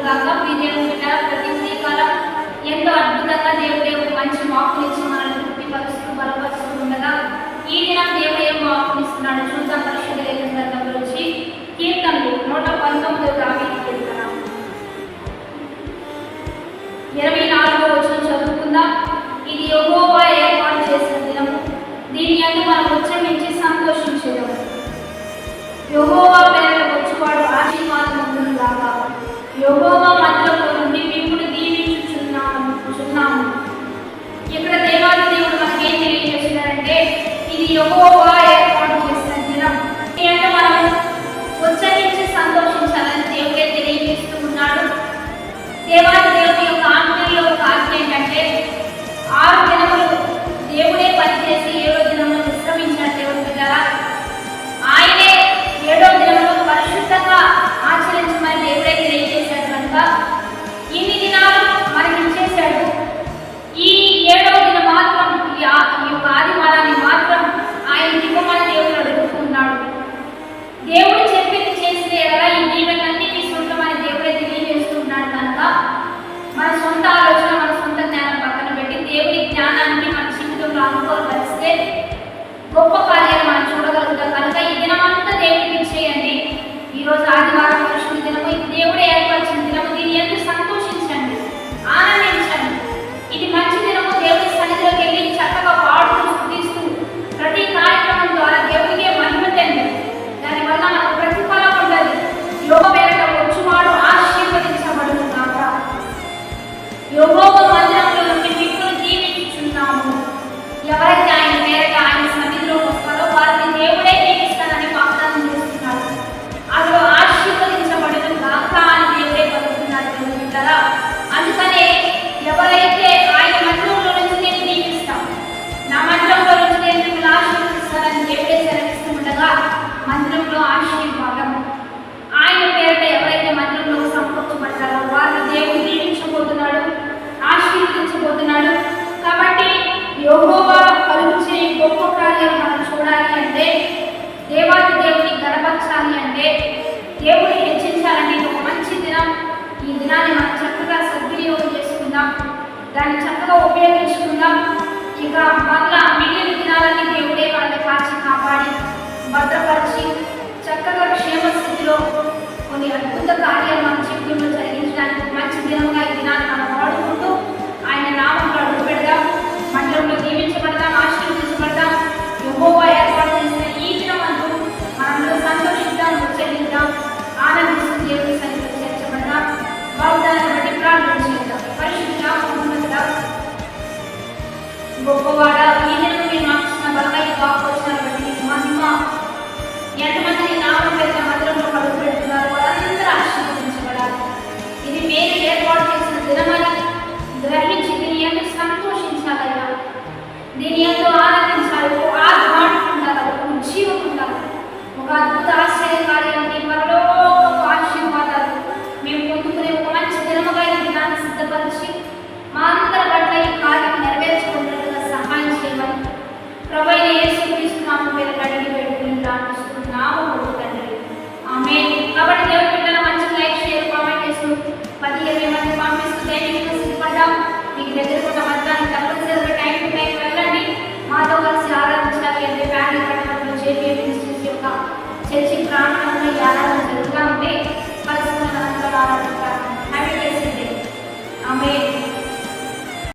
కాక. మీ దేవుని బిడ్డ ప్రతి ఉదయకాలం ఎంతో అద్భుతంగా దేవుడే మంచి వాక్కునిచ్చి మనల్ని తృప్తిపరుస్తూ బలపరుస్తూ ఉండగా ఈ దినం దేవుడు ఏం వాక్కునిస్తున్నాడు చూద్దాం. పరిశుద్ధ గ్రంథం గురించి కీర్తనలు 119 కీర్తన 24వ వచనం చదువుకుందాం. ఇది యెహోవా ఏర్పాటు చేసిన దినము, దీని యందు మనం ఉచ్చరించి సంతోషించేదము. యెహోవా పేరట వచ్చువాడు ఆశీర్వాదవంతుడు గాక. యెహోవా మందిరములో నుండి మిమ్మును దీవించుచున్నాము. ఇక్కడ దేవాది దేవుడు మనకి ఏం తెలియజేస్తున్నారంటే ఇది యెహోవా ఏర్పాటు చేసిన దినం, అంటే మనం ఉచ్చరించి సంతోషించాలని దేవుడే తెలియజేస్తూ ఉన్నాడు. దేవాది దేవుని యొక్క ఆజ్ఞల్లో ఒక ఆజ్ఞ ఏంటంటే 6 దినములు దేవుడే పనిచేసి 7వ దినంలో విశ్రమించిన దేవుని బిడ్డలారా, ఆయనే 7వ దినంలో పరిశుద్ధంగా ఆచరించమని దేవుడే తెలియజేశాడు కనుక ఇన్ని దినాలు మనకి ఇచ్చేశాడు. ఈ 7వ దినం మాత్రం ఈ యొక్క ఆదివారాన్ని మాత్రం ఆయన ఇవ్వమని దేవుడు అడుగుతున్నాడు. దేవుడు చెప్పింది చేస్తే ఎలా ఈ దీవెనలన్నీ మీ సొంతమని దేవుడే తెలియజేస్తున్నాడు కనుక మన సొంత ఆలోచన మన సొంత జ్ఞానం పక్కన పెట్టి దేవుడి జ్ఞానాన్ని మన జీవితంలో అనుకోవలిస్తే గొప్ప కార్యాలు మనం చూడగలుగుతాం. కనుక ఈ దినమంతా దేవుడికి ఇచ్చేయండి. ఈరోజు ఆదివారం పరిశుద్ధ దినము, ఇది దేవుడే ఏర్పరిచిన దినము, దీని ఎందుకు సంతోషించండి, ఆనందించండి. ఇది మంచి దినము. దేవుడి సన్నిధిలోకి వెళ్ళి చక్కగా పాడుతూ స్తుతిస్తూ ప్రతి కార్యక్రమం ద్వారా దేవుడికే మహిమ తెండి. దానివల్ల మనకు ప్రతిఫలం ఉండదు. యెహోవా పేరట వచ్చువాడు ఆశీర్వదించబడును కాక. యెహోవా మందిరంలో నుండి మిమ్మును దీవించుచున్నాము. ఎవరైతే ఆయన పేరట ఆయన సన్నిధిలోకి వస్తారో వారిని దేవుడే దీవిస్తానని వాగ్దానం చేస్తున్నాడు. అందులో ఆశీర్వదించబడును గాక అని దేవుడే పలుకుతున్నాడు దేవుని బిడ్డలారా. అందుకనే ఎవరైతే ఆయన మందిరంలో నుంచి నేను దీవిస్తాను, నా మందిరంలో నుంచి నేను మిమ్మల్ని ఆశీర్వదిస్తానని దేవుడే సెలవిస్తూ ఉండగా మందిరంలో ఆశీర్వాదం. ఆయన పేరిట ఎవరైతే మందిరంలో సంపర్కపడతారో వారిని దేవుడు దీవించబోతున్నాడు, ఆశీర్వదించబోతున్నాడు. కాబట్టి యెహోవా కలుగుచే గొప్ప కార్యాలు మనం చూడాలి అంటే, దేవాది దేవుని గణపరచాలి అంటే, దేవుడిని హెచ్చించాలంటే ఇది ఒక మంచి దినం. ఈ దినాన్ని మనం చక్కగా సద్వినియోగం చేసుకుందాం, దాన్ని చక్కగా ఉపయోగించుకుందాం. ఇక మళ్ళా మిగిలిన దినాలన్నీ దేవుడే వాళ్ళని కాచి కాపాడి భద్రపరిచి చక్కగా క్షేమ స్థితిలో కొన్ని అద్భుత కార్యాలు